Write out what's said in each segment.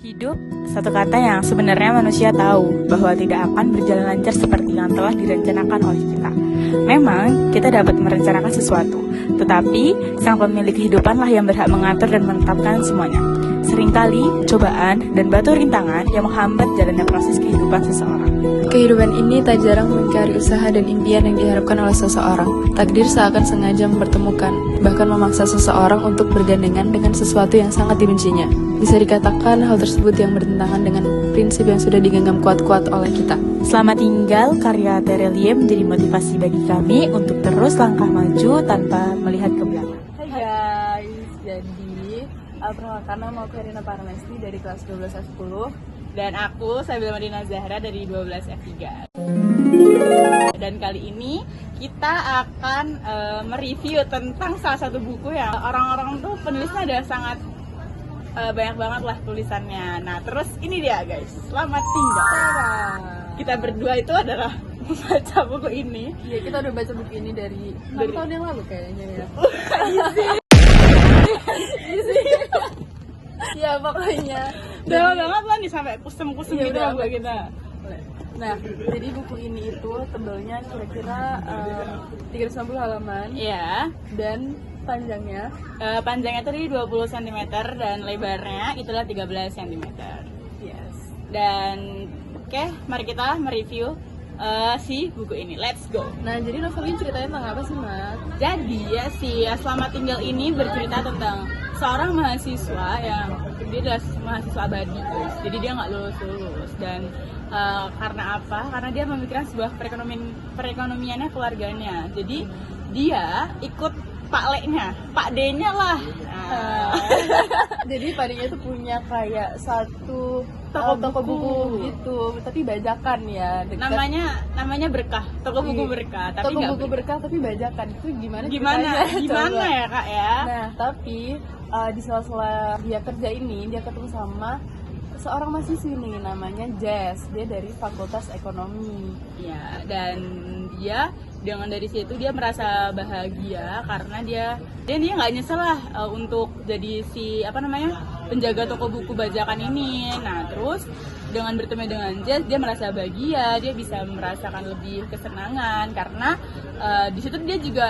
Hidup, satu kata yang sebenarnya manusia tahu bahwa tidak akan berjalan lancar seperti yang telah direncanakan oleh kita. Memang, kita dapat merencanakan sesuatu, tetapi sang pemilik kehidupanlah yang berhak mengatur dan menetapkan semuanya. Seringkali, cobaan dan batu rintangan yang menghambat jalannya proses kehidupan seseorang. Kehidupan ini tak jarang mengingkari usaha dan impian yang diharapkan oleh seseorang. Takdir seakan sengaja mempertemukan, bahkan memaksa seseorang untuk bergandengan dengan sesuatu yang sangat dibencinya. Bisa dikatakan hal tersebut yang bertentangan dengan prinsip yang sudah digenggam kuat-kuat oleh kita. Selamat tinggal, karya Terelie menjadi motivasi bagi kami untuk terus langkah maju tanpa melihat ke belakang. Hai guys, jadi perkenalkan nama aku Herina Parmesti dari kelas 12 F10. Dan aku, Sabila Madina Zahra dari 12 F3. Dan kali ini kita akan mereview tentang salah satu buku yang orang-orang tuh penulisnya ada sangat banyak banget lah tulisannya. Nah terus ini dia guys, Selamat Tinggal. Kita berdua itu adalah membaca buku ini. Iya, kita udah baca buku ini dari 6 tahun yang lalu kayaknya ya. Ya pokoknya Udah banget lah nih sampai kusem-kusem Iya, gitu udah lah kita. Nah, jadi buku ini itu tebelnya kira-kira 390 halaman Iya. dan panjangnya Panjangnya tadi 20 cm dan lebarnya itulah 13 cm. yes. Dan oke, mari kita mereview si buku ini. Let's go. Nah, jadi novel ini ceritanya tentang apa sih, Mat? Jadi ya si Selamat Tinggal ini bercerita tentang seorang mahasiswa yang dia adalah mahasiswa abadi, guys. Jadi dia nggak lulus dan karena apa? Karena dia memikirkan sebuah perekonomiannya keluarganya. Jadi dia ikut Pak Leknya, Pak D-nya lah. Nah. Jadi Pak D-nya itu punya kayak satu Toko buku buku. gitu, tapi bajakan ya. dekat- Namanya Berkah, toko buku Berkah, tapi toko nggak buku berkah tapi bajakan. Itu gimana gimana ceritanya? Coba. ya kak ya? Nah, tapi di sela-sela dia kerja ini, dia ketemu sama seorang mahasiswi nih, namanya Jess. Dia dari Fakultas Ekonomi. Ya, dan dia dengan dari situ dia merasa bahagia karena dia nggak nyesel lah untuk jadi si penjaga toko buku bajakan ini. Nah, terus dengan bertemu dengan Jess, dia merasa bahagia, dia bisa merasakan lebih kesenangan karena di situ dia juga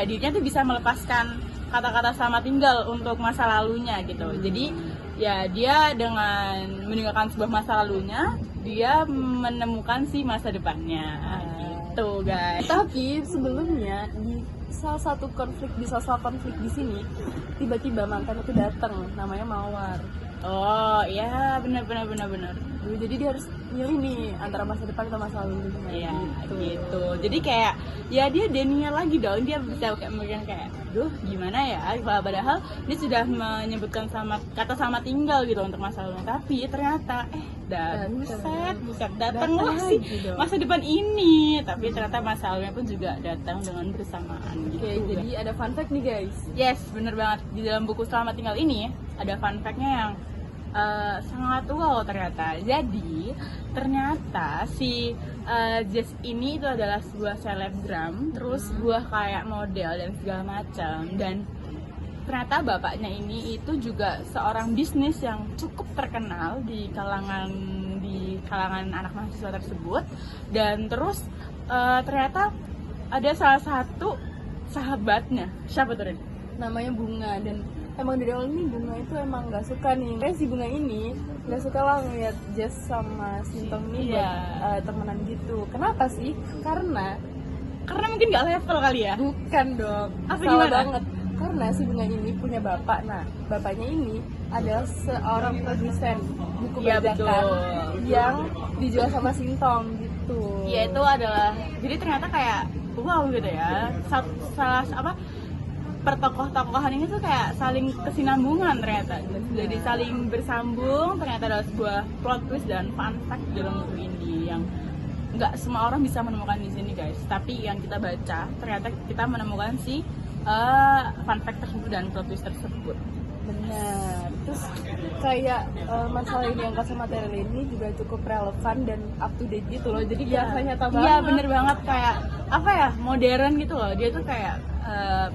dirinya tuh bisa melepaskan kata-kata selamat tinggal untuk masa lalunya gitu. Jadi ya dia dengan meninggalkan sebuah masa lalunya, dia menemukan si masa depannya gitu guys. Tapi sebelumnya di salah satu konflik di sini, tiba-tiba mantan itu datang, namanya Mawar. Oh iya, benar. Jadi dia harus milih nih antara masa depan atau masa lalu. Iya gitu. Jadi kayak ya dia Denia lagi dong, dia bisa kayak mungkin kayak duh gimana ya, padahal dia sudah menyebutkan kata sama tinggal gitu untuk masa lalu, tapi ternyata buset datanglah sih masa depan ini, tapi ternyata masa lalunya pun juga datang dengan bersamaan gitu. Oke, jadi ada fun fact nih guys. Yes, bener banget. Di dalam buku Selamat Tinggal ini ada fun fact-nya yang sangat wow ternyata. Jadi ternyata si Jess ini itu adalah sebuah selebgram, terus sebuah kayak model dan segala macam. Dan ternyata bapaknya ini itu juga seorang bisnis yang cukup terkenal di kalangan anak mahasiswa tersebut. Dan terus ternyata ada salah satu sahabatnya, siapa tuh Ren? Namanya Bunga, dan emang dari awal ini Bunga itu emang nggak suka nih. Kayak si Bunga ini nggak suka lah ngeliat Jess sama Sintong ini temenan gitu. Kenapa sih? Karena mungkin nggak level kali ya? bukan dong. Apa Salah gimana? banget. Karena si Bunga ini punya bapak. Nah, bapaknya ini adalah seorang produsen buku Iya, bajakan betul. yang dijual sama Sintong gitu. Ya itu adalah, jadi ternyata kayak wow gitu ya, salah pertokoh-tokohan ini tuh kayak saling kesinambungan ternyata, jadi saling bersambung. Ternyata ada sebuah plot twist dan fun fact dalam buku ini yang nggak semua orang bisa menemukan di sini guys, tapi yang kita baca ternyata kita menemukan si fun fact tersebut dan plot twist tersebut. Benar. Terus kayak masalah yang diangkat sama Terelie ini juga cukup relevan dan up to date gitu loh. Jadi biasanya nyata banget. Iya bener banget, kayak modern gitu loh. Dia tuh kayak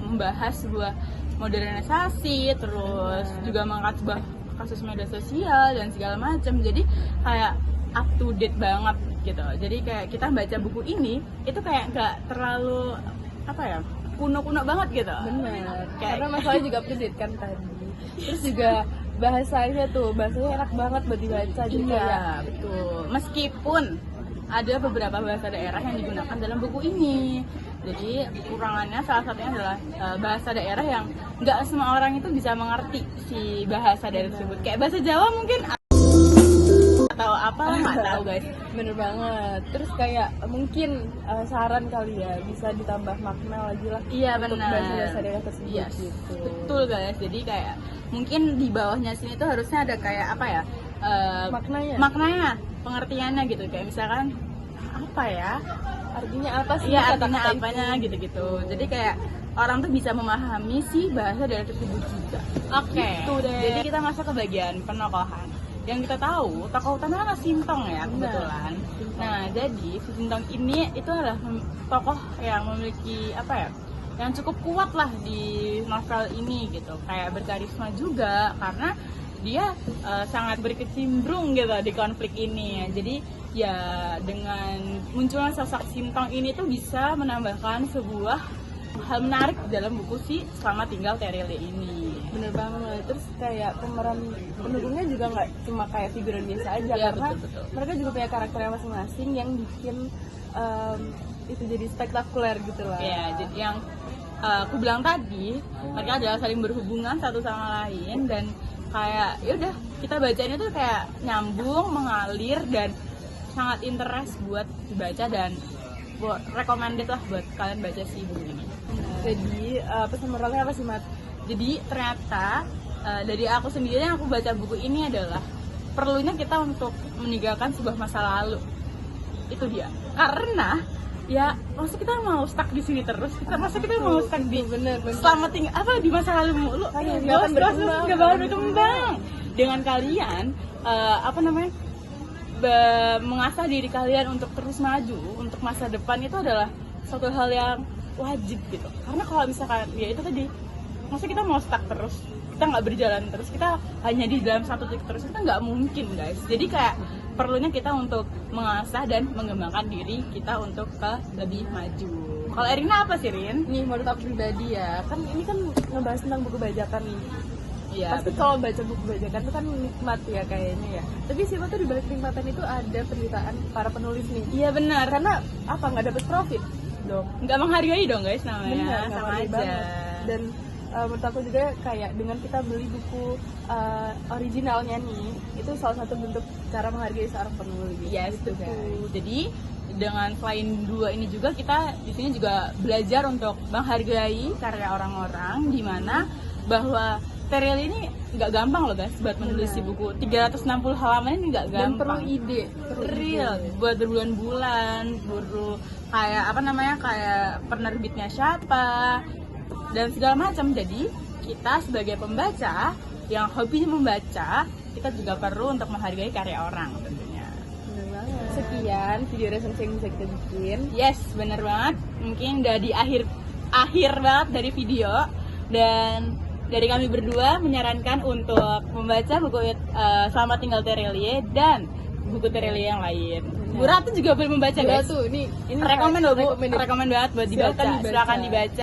membahas sebuah modernisasi, terus juga mengangkat sebuah kasus media sosial dan segala macam. Jadi kayak up to date banget gitu. Jadi kayak kita baca buku ini itu kayak nggak terlalu apa ya, kuno-kuno banget gitu. Benar. Kayak- Karena masalahnya juga update kan tadi. Terus juga bahasanya enak banget buat dibaca. Jadi kayak Iya, betul. Meskipun ada beberapa bahasa daerah yang digunakan dalam buku ini. Jadi kekurangannya salah satunya adalah bahasa daerah yang nggak semua orang itu bisa mengerti si bahasa daerah tersebut. Kayak bahasa Jawa mungkin atau apa nggak tahu guys. bener banget. Terus kayak mungkin saran kali ya bisa ditambah makna lagi lah. Iya untuk benar. bahasa daerah tersebut Yes, gitu. betul guys. Jadi kayak mungkin di bawahnya sini tuh harusnya ada kayak apa ya? Maknanya, pengertiannya gitu. Kayak misalkan apa ya? Artinya apa sih? Iya, kata-kata artinya itu? apanya gitu-gitu. Jadi kayak orang tuh bisa memahami si bahasa daerah tersebut juga. Oke. Gitu deh. Jadi kita masuk ke bagian penokohan. Yang kita tahu, tokoh utamanya adalah Sintong ya, kebetulan. Nah, jadi si Sintong ini itu adalah tokoh yang memiliki apa ya? Yang cukup kuat lah di novel ini gitu. Kayak berkarisma juga karena dia sangat berkecimpung gitu di konflik ini. Jadi ya dengan munculnya sosok Sintong ini tuh bisa menambahkan sebuah hal menarik dalam buku si Selamat Tinggal Terilia ini. Bener banget. Terus kayak pemeran pendukungnya juga nggak cuma kayak figuran biasa aja, Iya, karena betul. mereka juga punya karakternya masing-masing yang bikin itu jadi spektakuler gitu lah. Ya, jadi yang aku bilang tadi, mereka adalah saling berhubungan satu sama lain dan kayak ya udah kita bacanya tuh kayak nyambung, mengalir dan sangat interest buat dibaca dan buat recommended lah buat kalian baca si buku ini. Jadi pesan moralnya apa sih, Mat? Jadi ternyata dari aku sendiri yang aku baca buku ini adalah perlunya kita untuk meninggalkan sebuah masa lalu. Itu dia. Karena ya masa kita mau stuck di sini terus? Masa kita mau stuck di bener. selamat tinggal apa di masa lalu mulu? Kan nggak akan berkembang. Nggak bakal berkembang. Dengan kalian apa namanya? Mengasah diri kalian untuk terus maju untuk masa depan itu adalah suatu hal yang wajib gitu. Karena kalau misalkan ya itu tadi, masa kita mau stuck terus, kita nggak berjalan terus, kita hanya di dalam satu titik terus, itu nggak mungkin guys. Jadi kayak perlunya kita untuk mengasah dan mengembangkan diri kita untuk ke lebih maju. Kalau Erina apa sih, Rin? Nih menurut aku pribadi ya, kan ini kan ngebahas tentang buku bajakan nih. Iya, Pasti kalau baca buku bajakan itu kan nikmat ya kayaknya ya. Tapi siapa tuh di balik kenikmatan itu ada penderitaan para penulis nih. iya benar. Karena apa, nggak dapet profit dong. Nggak menghargai dong guys namanya. Bener, Sama nggak aja. banget. Dan menurut aku juga kayak dengan kita beli buku originalnya nih, itu salah satu bentuk cara menghargai seorang penulis. Yes, gitu betul. kan. Jadi dengan selain dua ini juga kita di sini juga belajar untuk menghargai karya orang-orang, di mana bahwa Terilia ini nggak gampang loh guys buat menulis si buku 360 halaman ini nggak Dan gampang. perlu ide. Real buat berbulan-bulan, perlu kayak apa namanya kayak penerbitnya siapa dan segala macam. Jadi kita sebagai pembaca yang hobinya membaca, kita juga perlu untuk menghargai karya orang tentunya. Bener banget. Sekian video resensi yang bisa kita bikin. Yes, bener banget. Mungkin udah di akhir banget dari video dan dari kami berdua menyarankan untuk membaca buku Selamat Tinggal Terilia dan buku Terilia yang lain. Bu Ratu juga boleh membaca guys. Tuh, ini Rekomen loh Bu, recommended. rekomen banget buat dibaca. Silakan dibaca. Silakan dibaca.